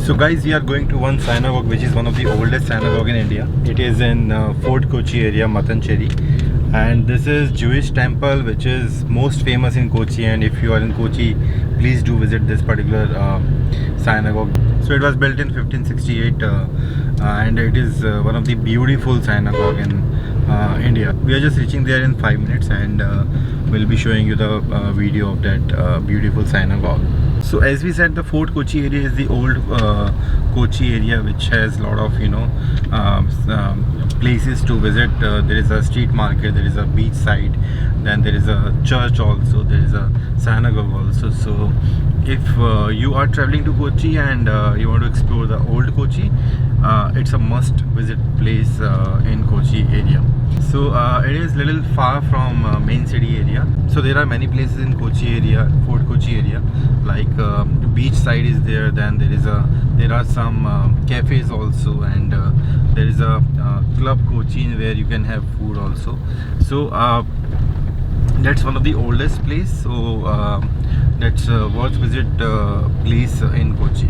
So guys, we are going to one synagogue which is one of the oldest synagogue in India. It is in Fort Kochi area, Matancherry, and this is Jewish temple which is most famous in Kochi. And if you are in Kochi, please do visit this particular synagogue. So it was built in 1568 and it is one of the beautiful synagogue in India. We are just reaching there in 5 minutes and we'll be showing you the video of that beautiful synagogue. So as we said, the Fort Kochi area is the old Kochi area which has a lot of places to visit. There is a street market, there is a beach side, then there is a church also, there is a synagogue also. So if you are traveling to Kochi and you want to explore the old Kochi, it's a must visit place in Kochi area. So it is little far from main city area. So there are many places in Kochi area, Fort Kochi area, like beach side is there. Then there are some cafes also, and there is a club Kochi where you can have food also. So that's one of the oldest place. So that's worth visit place in Kochi.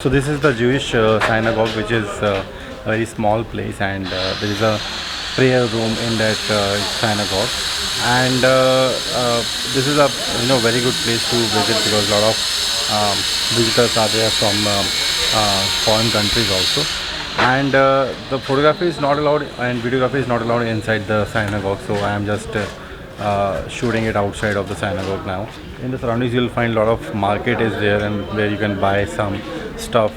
So this is the Jewish synagogue, which is a very small place, and there is a prayer room in that synagogue. And this is a very good place to visit because a lot of visitors are there from foreign countries also. And the photography is not allowed and videography is not allowed inside the synagogue. So I am just shooting it outside of the synagogue now. In the surroundings, you will find a lot of market is there, and where you can buy some stuff.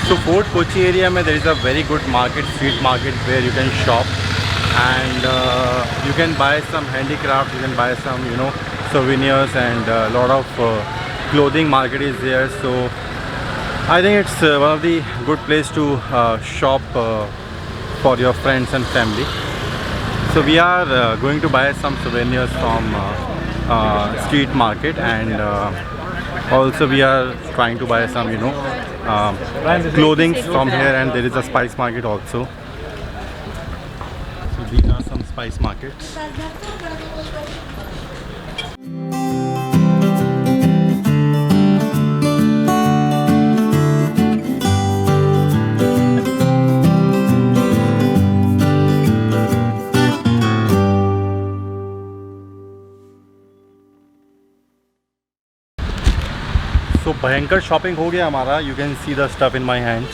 So Fort Kochi area mein there is a very good market, street market, where you can shop and you can buy some handicraft, you can buy some souvenirs, and a lot of clothing market is there. So I think it's one of the good place to shop for your friends and family. So we are going to buy some souvenirs from street market, and also we are trying to buy some clothing from here, and there is a spice market also. So these are some spice markets. So भयंकर shopping हो गया हमारा. You can see the stuff in my hands.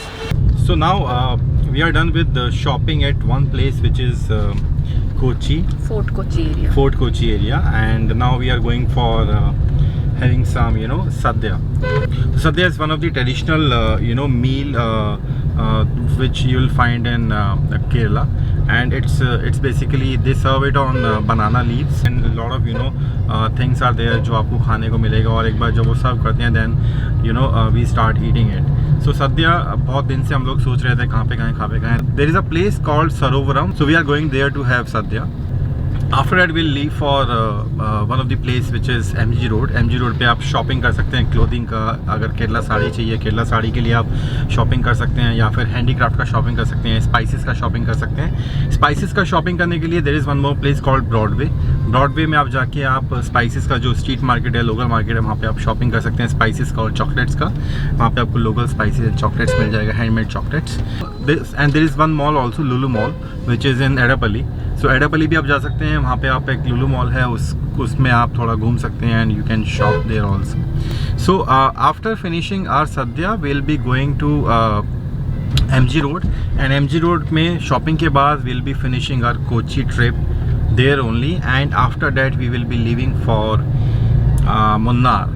So now we are done with the shopping at one place, which is Kochi. Fort Kochi area. Fort Kochi area, and now we are going for having some sadhya. Sadhya is one of the traditional meal which you will find in Kerala, and it's basically they serve it on banana leaves, and a lot of things are there जो आपको खाने को मिलेगा, और एक बार जब वो सर्व करते हैं then we start eating it. So sadhya बहुत दिन से हम लोग सोच रहे थे कहाँ पे खाएं. There is a place called Sarovaram, so we are going there to have sadhya. After that we'll leave for one of the place which is MG Road. MG Road पे आप शॉपिंग कर सकते हैं क्लोथिंग का. अगर केरला साड़ी चाहिए, केरला साड़ी के लिए आप शॉपिंग कर सकते हैं, या फिर हैंडीक्राफ्ट का शॉपिंग कर सकते हैं, स्पाइसेस का शॉपिंग कर सकते हैं. स्पाइसेस का शॉपिंग करने के लिए there is one more place called Broadway. Broadway में आप जाके आप स्पाइसेस का जो स्ट्रीट मार्केट है, लोकल मार्केट है, वहाँ पे आप शॉपिंग कर सकते हैं स्पाइसेस का और चॉकलेट्स का. वहाँ पे आपको लोकल स्पाइसेस एंड चॉकलेट्स मिल जाएगा, handmade chocolates. And there is one mall also, Lulu mall, which is in Edappally. So Edappally भी आप जा सकते हैं. वहाँ पे आप एक लुलु मॉल है, उसमें आप थोड़ा घूम सकते हैं, and you can shop there also. So after finishing our sadya will be going to MG Road, and MG Road में शॉपिंग के बाद will be finishing our Kochi trip there only, and after that we will be leaving for Munnar.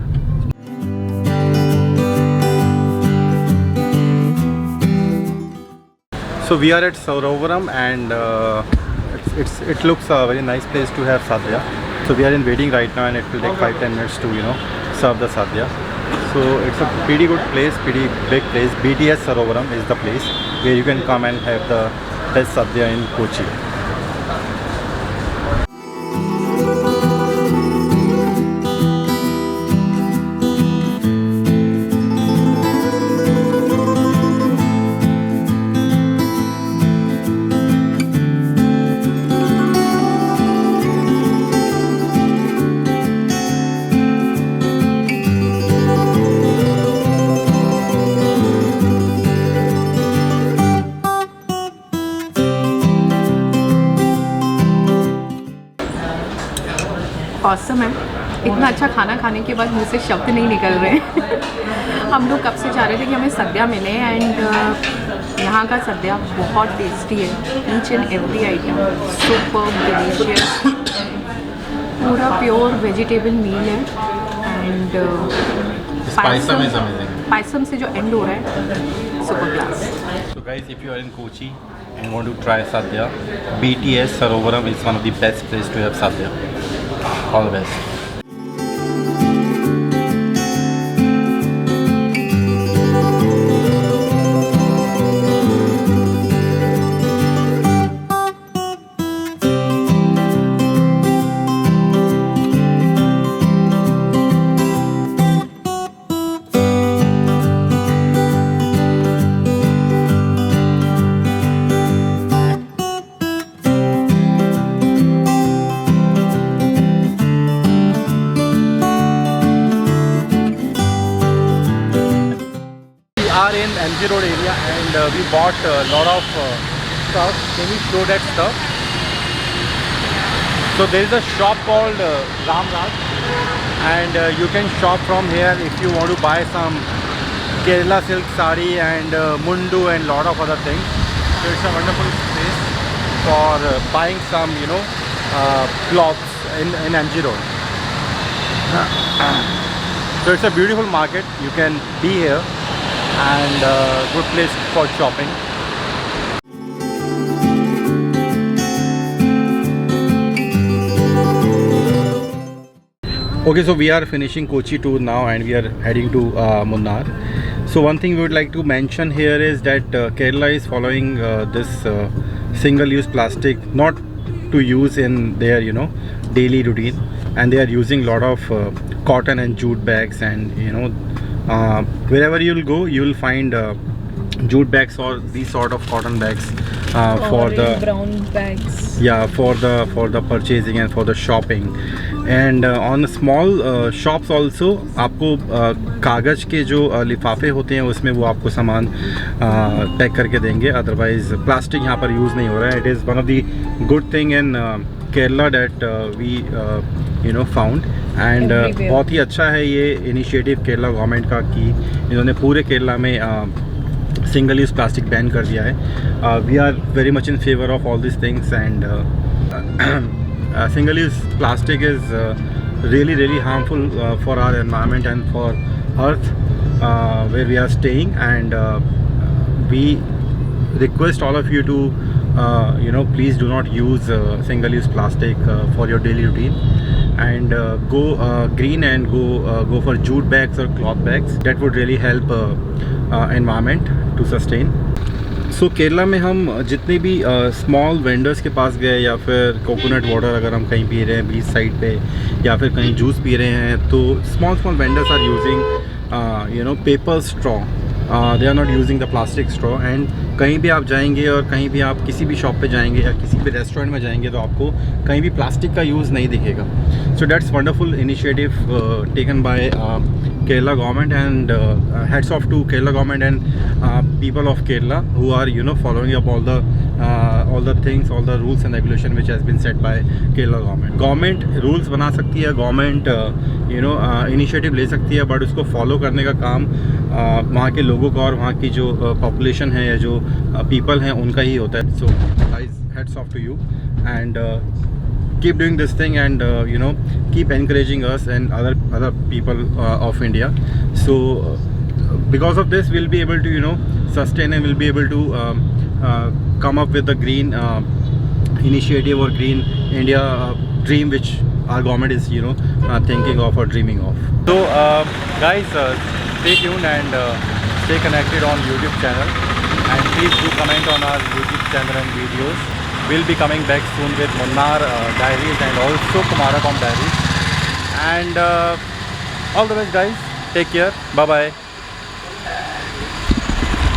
So we are at Sarovaram, and it looks a very nice place to have sadhya. So we are in waiting right now, and it will take 5-10 minutes to serve the sadhya. So it's a pretty good place, pretty big place. BTS Sarovaram is the place where you can come and have the best sadhya in Kochi. Awesome है. इतना अच्छा खाना खाने के बाद मुँह से शब्द नहीं निकल रहे हैं. हम लोग कब से चाह रहे थे कि हमें सद्या मिले, एंड यहाँ का सद्या बहुत टेस्टी है. Each and every item super delicious, पूरा प्योर वेजिटेबल मील है. एंड पायसम से जो एंड हो रहा है, super class. So guys, if you are in Kochi and want to try sadhya, BTS Sarovaram is one of the best place to have sadhya. All the best. In MG Road area, and we bought a lot of stuff. Can you show that stuff? So there is a shop called Ram Raj, and you can shop from here if you want to buy some Kerala silk sari and mundu and lot of other things. So it's a wonderful place for buying some clothes in MG Road. So it's a beautiful market. You can be here, and good place for shopping. Okay, so we are finishing Kochi tour now, and we are heading to Munnar. So one thing we would like to mention here is that Kerala is following this single-use plastic not to use in their daily routine, and they are using lot of cotton and jute bags, and wherever you'll go, you'll find jute bags or these sort of cotton bags for the brown bags. Yeah, for the purchasing and for the shopping. And on small shops also आपको कागज़ के जो लिफाफे होते हैं उसमें वो आपको सामान पैक करके देंगे. अदरवाइज प्लास्टिक यहाँ पर यूज़ नहीं हो रहा है. It is one of the good thing in Kerala that we found, and बहुत ही अच्छा है ये इनिशिएटिव केरला गवर्नमेंट का कि इन्होंने पूरे केरला में सिंगल यूज़ प्लास्टिक बैन कर दिया है. We are very much in favour of all this things, and single use plastic is really harmful for our environment and for earth where we are staying, and we request all of you to please do not use single-use plastic for your daily routine, and go green and go for jute bags or cloth bags. That would really help environment to sustain. सो केरला में हम जितने भी small vendors के पास गए, या फिर coconut water अगर हम कहीं पी रहे हैं बीच साइड पे, या फिर कहीं जूस पी रहे हैं, तो small vendors are using paper straw, they are not using the plastic straw. And कहीं भी आप जाएंगे और कहीं भी आप किसी भी शॉप पे जाएंगे या किसी भी रेस्टोरेंट में जाएंगे, तो आपको कहीं भी प्लास्टिक का यूज़ नहीं दिखेगा. So that's wonderful initiative taken by Kerala government, and hats off to Kerala government and people of Kerala who are following up all the things, all the rules and regulation which has been set by Kerala government. Government rules बना सकती है, government initiative ले सकती है, but उसको follow करने का काम वहाँ के लोगों का और वहाँ की जो population है या जो people हैं उनका ही होता है. So guys, hats off to you, and keep doing this thing, and keep encouraging us and other people of India. So because of this, we'll be able to sustain, and we'll be able to come up with the green initiative or green India dream which our government is thinking of or dreaming of. So guys, stay tuned and stay connected on YouTube channel, and please do comment on our YouTube channel and videos. We'll be coming back soon with Munnar Diaries and also Kumaracom Diaries. And all the best, guys. Take care. Bye bye.